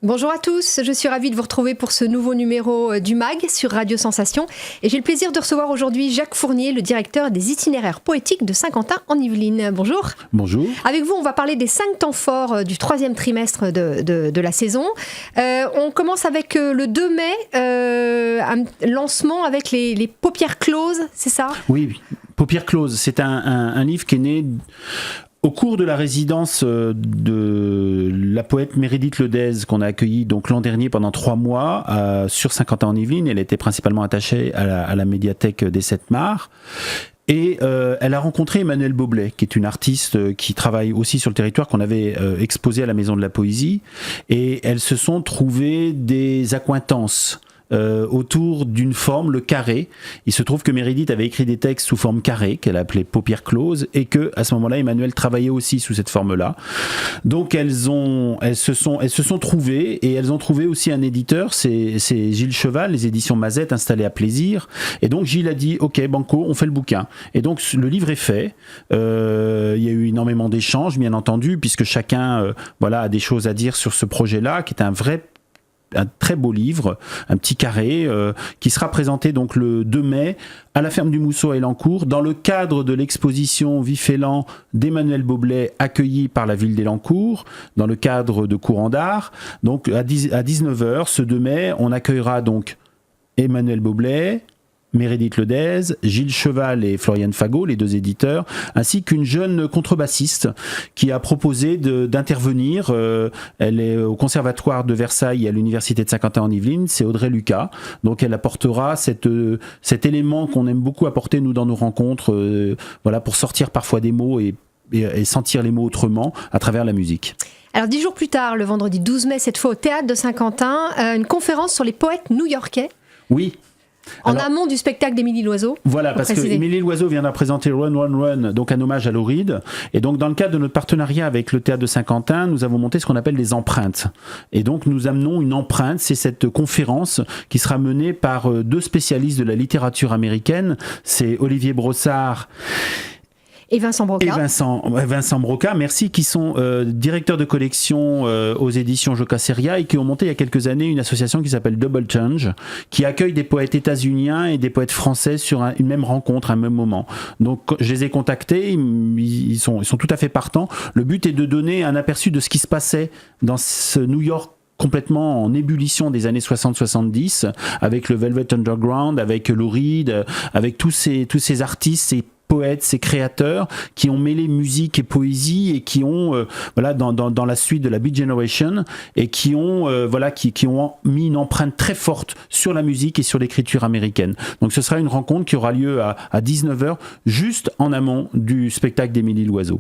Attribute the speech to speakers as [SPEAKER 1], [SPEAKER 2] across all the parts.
[SPEAKER 1] Bonjour à tous, je suis ravie de vous retrouver pour ce nouveau numéro du MAG sur Radio Sensation et j'ai le plaisir de recevoir aujourd'hui Jacques Fournier, le directeur des itinéraires poétiques de Saint-Quentin en Yvelines. Bonjour.
[SPEAKER 2] Bonjour.
[SPEAKER 1] Avec vous, on va parler des 5 temps forts du 3e trimestre de la saison. On commence avec le 2 mai, un lancement avec les paupières closes, c'est ça ?
[SPEAKER 2] Oui, Paupières closes, c'est un livre qui est né au cours de la résidence de la poète Meredith Ledez qu'on a accueillie donc l'an dernier pendant 3 mois sur Saint-Quentin en Yvelines. Elle était principalement attachée à la médiathèque des 7 Mars. Et elle a rencontré Emmanuelle Boblet, qui est une artiste qui travaille aussi sur le territoire, qu'on avait exposé à la Maison de la Poésie. Et elles se sont trouvées des accointances autour d'une forme, le carré. Il se trouve que Meredith avait écrit des textes sous forme carrée, qu'elle appelait paupières closes, et que à ce moment-là, Emmanuelle travaillait aussi sous cette forme-là. Donc elles se sont trouvées, et elles ont trouvé aussi un éditeur, c'est Gilles Cheval, les éditions Mazette, installées à Plaisir. Et donc Gilles a dit, ok, banco, on fait le bouquin. Et donc le livre est fait. Il y a eu énormément d'échanges, bien entendu, puisque chacun a des choses à dire sur ce projet-là, qui est un très beau livre, un petit carré, qui sera présenté donc le 2 mai à la ferme du Mousseau à Élancourt, dans le cadre de l'exposition Vif Élan d'Emmanuelle Boblet, accueillie par la ville d'Élancourt, dans le cadre de Courant d'Art. Donc à 19h, ce 2 mai, on accueillera donc Emmanuelle Boblet, Meredith Ledez, Gilles Cheval et Floriane Fagot, les 2 éditeurs, ainsi qu'une jeune contrebassiste qui a proposé d'intervenir. Elle est au Conservatoire de Versailles et à l'Université de Saint-Quentin en Yvelines, c'est Audrey Lucas. Donc elle apportera cet élément qu'on aime beaucoup apporter nous dans nos rencontres, pour sortir parfois des mots et sentir les mots autrement à travers la musique.
[SPEAKER 1] Alors 10 jours plus tard, le vendredi 12 mai, cette fois au Théâtre de Saint-Quentin, une conférence sur les poètes new-yorkais.
[SPEAKER 2] Oui.
[SPEAKER 1] Alors, amont du spectacle d'Émilie Loiseau.
[SPEAKER 2] Voilà, parce que Émilie Loiseau viendra présenter Run, Run, Run, donc un hommage à Lou Reed. Et donc, dans le cadre de notre partenariat avec le Théâtre de Saint-Quentin, nous avons monté ce qu'on appelle des empreintes. Et donc, nous amenons une empreinte, c'est cette conférence qui sera menée par 2 spécialistes de la littérature américaine. C'est Olivier Brossard
[SPEAKER 1] et Vincent Broca.
[SPEAKER 2] Vincent Broca, merci, qui sont directeurs de collection aux éditions Jocaseria et qui ont monté il y a quelques années une association qui s'appelle Double Change, qui accueille des poètes états-uniens et des poètes français sur une même rencontre, un même moment. Donc je les ai contactés, ils sont tout à fait partants. Le but est de donner un aperçu de ce qui se passait dans ce New York complètement en ébullition des années 60-70, avec le Velvet Underground, avec Lou Reed, avec tous ces artistes, ces poètes, ces créateurs qui ont mêlé musique et poésie et qui ont dans la suite de la Beat Generation et qui ont mis une empreinte très forte sur la musique et sur l'écriture américaine. Donc ce sera une rencontre qui aura lieu à 19h, juste en amont du spectacle d'Émilie Loiseau.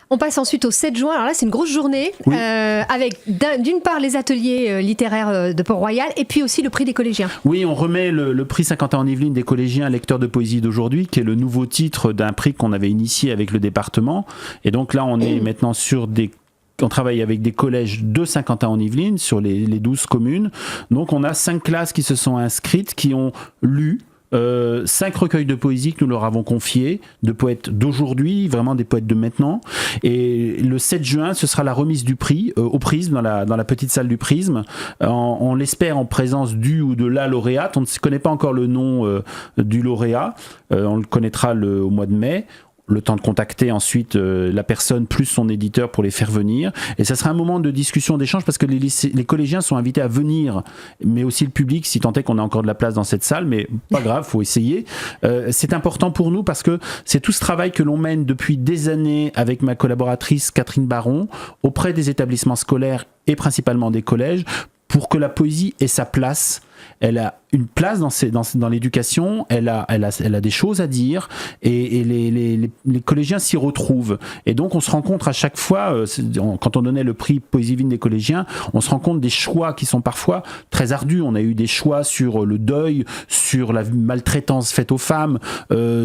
[SPEAKER 1] On passe ensuite au 7 juin. Alors là, c'est une grosse journée, oui. Avec d'une part les ateliers littéraires de Port-Royal et puis aussi le prix des collégiens.
[SPEAKER 2] Oui, on remet le prix Saint-Quentin en Yvelines des collégiens lecteurs de poésie d'aujourd'hui, qui est le nouveau titre d'un prix qu'on avait initié avec le département. Et donc là, on est maintenant on travaille avec des collèges de Saint-Quentin en Yvelines sur les 12 communes. Donc on a 5 classes qui se sont inscrites, qui ont lu 5 recueils de poésie que nous leur avons confiés, de poètes d'aujourd'hui, vraiment des poètes de maintenant. Et le 7 juin, ce sera la remise du prix au Prisme, dans la petite salle du Prisme. On l'espère en présence du ou de la lauréate. On ne connaît pas encore le nom du lauréat. On le connaîtra au mois de mai. Le temps de contacter ensuite la personne plus son éditeur pour les faire venir. Et ça sera un moment de discussion, d'échange, parce que les collégiens sont invités à venir, mais aussi le public, si tant est qu'on a encore de la place dans cette salle, mais pas grave, faut essayer. C'est important pour nous parce que c'est tout ce travail que l'on mène depuis des années avec ma collaboratrice Catherine Baron auprès des établissements scolaires et principalement des collèges, pour que la poésie ait sa place. Elle a une place dans l'éducation, elle a des choses à dire et les collégiens s'y retrouvent. Et donc on se rend compte à chaque fois, quand on donnait le prix Poésie Yvelines des collégiens, on se rend compte des choix qui sont parfois très ardus. On a eu des choix sur le deuil, sur la maltraitance faite aux femmes,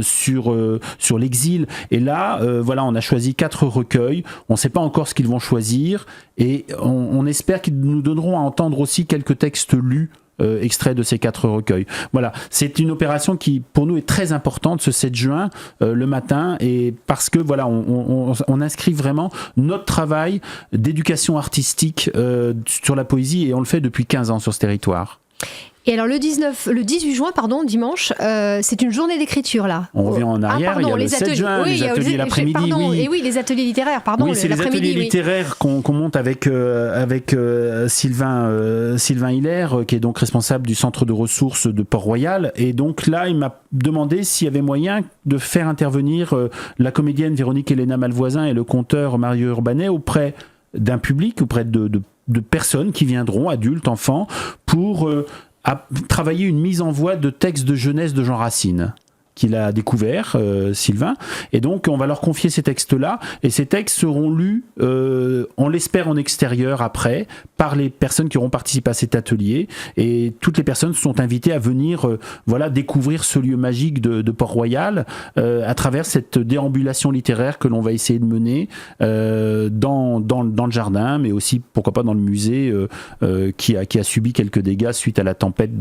[SPEAKER 2] sur l'exil. Et là, on a choisi 4 recueils. On ne sait pas encore ce qu'ils vont choisir et on espère qu'ils nous donneront à entendre aussi quelques textes lus extraits de ces 4 recueils. Voilà, c'est une opération qui pour nous est très importante ce 7 juin le matin, et parce que voilà, on inscrit vraiment notre travail d'éducation artistique sur la poésie, et on le fait depuis 15 ans sur ce territoire.
[SPEAKER 1] Et alors le 18 juin, dimanche, c'est une journée d'écriture là.
[SPEAKER 2] On revient en arrière, il y a le 7 juin, les ateliers l'après-midi.
[SPEAKER 1] Et oui, les ateliers littéraires,
[SPEAKER 2] Oui, c'est les ateliers littéraires qu'on monte avec Sylvain Hilaire, qui est donc responsable du centre de ressources de Port-Royal. Et donc là, il m'a demandé s'il y avait moyen de faire intervenir la comédienne Véronique Elena Malvoisin et le conteur Mario Urbanet auprès d'un public, auprès de personnes qui viendront, adultes, enfants, pour travailler une mise en voix de textes de jeunesse de Jean Racine, qu'il a découvert, Sylvain. Et donc, on va leur confier ces textes-là, et ces textes seront lus, on l'espère, en extérieur après, par les personnes qui auront participé à cet atelier. Et toutes les personnes sont invitées à venir découvrir ce lieu magique de Port-Royal à travers cette déambulation littéraire que l'on va essayer de mener dans le jardin, mais aussi, pourquoi pas, dans le musée qui a subi quelques dégâts suite à la tempête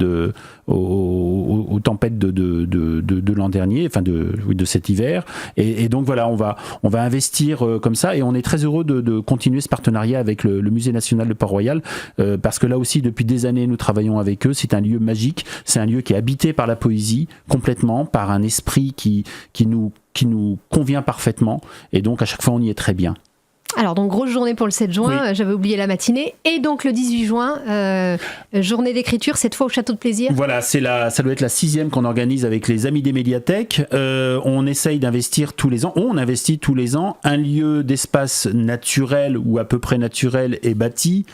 [SPEAKER 2] aux tempêtes de l'an dernier, de cet hiver, et donc voilà, on va investir comme ça, et on est très heureux de continuer ce partenariat avec le Musée national de Port-Royal, parce que là aussi depuis des années nous travaillons avec eux. C'est un lieu magique, c'est un lieu qui est habité par la poésie complètement, par un esprit qui nous convient parfaitement, et donc à chaque fois on y est très bien.
[SPEAKER 1] Alors, donc, grosse journée pour le 7 juin, oui. J'avais oublié la matinée. Et donc, le 18 juin, journée d'écriture, cette fois au Château de Plaisir. Voilà,
[SPEAKER 2] ça doit être la 6e qu'on organise avec les Amis des médiathèques. On essaye d'investir tous les ans, on investit tous les ans, un lieu d'espace naturel ou à peu près naturel est bâti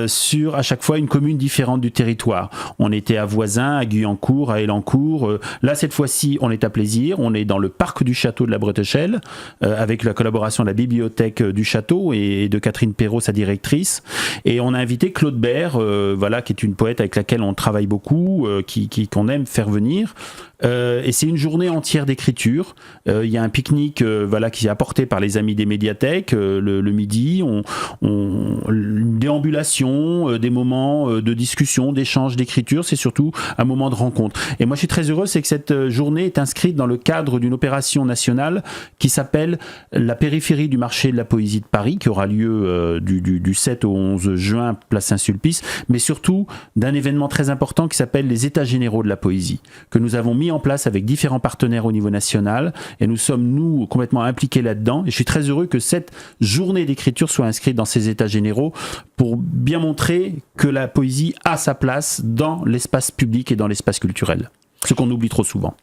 [SPEAKER 2] sur, à chaque fois, une commune différente du territoire. On était à Voisins, à Guyancourt, à Elancourt. Là, cette fois-ci, on est à Plaisir. On est dans le parc du château de la Bretechelle, avec la collaboration de la bibliothèque du château et de Catherine Perrault, sa directrice, et on a invité Claude Bert, qui est une poète avec laquelle on travaille beaucoup, qu'on aime faire venir, et c'est une journée entière d'écriture. Il y a un pique-nique qui est apporté par les Amis des médiathèques le midi, une déambulation, des moments de discussion, d'échange, d'écriture. C'est surtout un moment de rencontre, et moi je suis très heureux, c'est que cette journée est inscrite dans le cadre d'une opération nationale qui s'appelle la périphérie du marché de la poésie de Paris, qui aura lieu du 7 au 11 juin, place Saint-Sulpice, mais surtout d'un événement très important qui s'appelle les États généraux de la poésie, que nous avons mis en place avec différents partenaires au niveau national, et nous sommes complètement impliqués là-dedans, et je suis très heureux que cette journée d'écriture soit inscrite dans ces États généraux pour bien montrer que la poésie a sa place dans l'espace public et dans l'espace culturel, ce qu'on oublie trop souvent.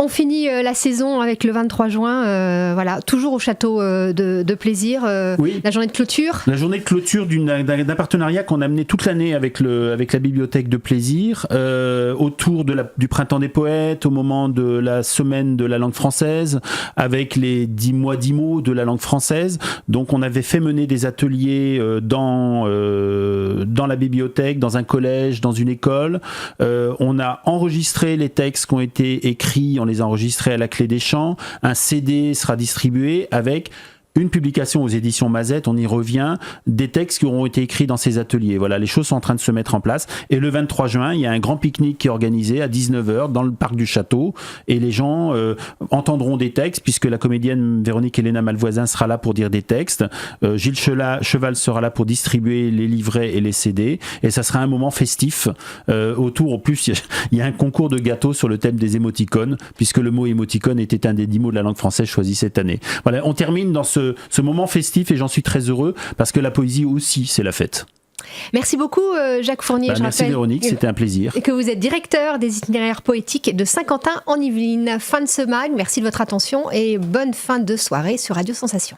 [SPEAKER 1] On finit la saison avec le 23 juin, toujours au Château de Plaisir, oui. La journée de clôture.
[SPEAKER 2] La journée de clôture d'un partenariat qu'on a mené toute l'année avec la bibliothèque de Plaisir, autour du Printemps des poètes, au moment de la semaine de la langue française, avec les 10 mois 10 mots de la langue française. Donc on avait fait mener des ateliers dans la bibliothèque, dans un collège, dans une école. On a enregistré les textes qui ont été écrits, les enregistrer à la Clé des Champs. Un CD sera distribué avec une publication aux éditions Mazette, on y revient, des textes qui auront été écrits dans ces ateliers. Voilà, les choses sont en train de se mettre en place. Et le 23 juin, il y a un grand pique-nique qui est organisé à 19h dans le parc du château, et les gens entendront des textes, puisque la comédienne Véronique Elena Malvoisin sera là pour dire des textes. Gilles Cheval sera là pour distribuer les livrets et les CD, et ça sera un moment festif. Autour, en plus, il y a un concours de gâteaux sur le thème des émoticônes, puisque le mot émoticône était un des 10 mots de la langue française choisis cette année. Voilà, on termine dans ce moment festif, et j'en suis très heureux, parce que la poésie aussi, c'est la fête.
[SPEAKER 1] Merci beaucoup Jacques Fournier.
[SPEAKER 2] Merci Véronique, c'était un plaisir.
[SPEAKER 1] Et que vous êtes directeur des itinéraires poétiques de Saint-Quentin en Yvelines. Fin de ce mag, merci de votre attention et bonne fin de soirée sur Radio Sensation.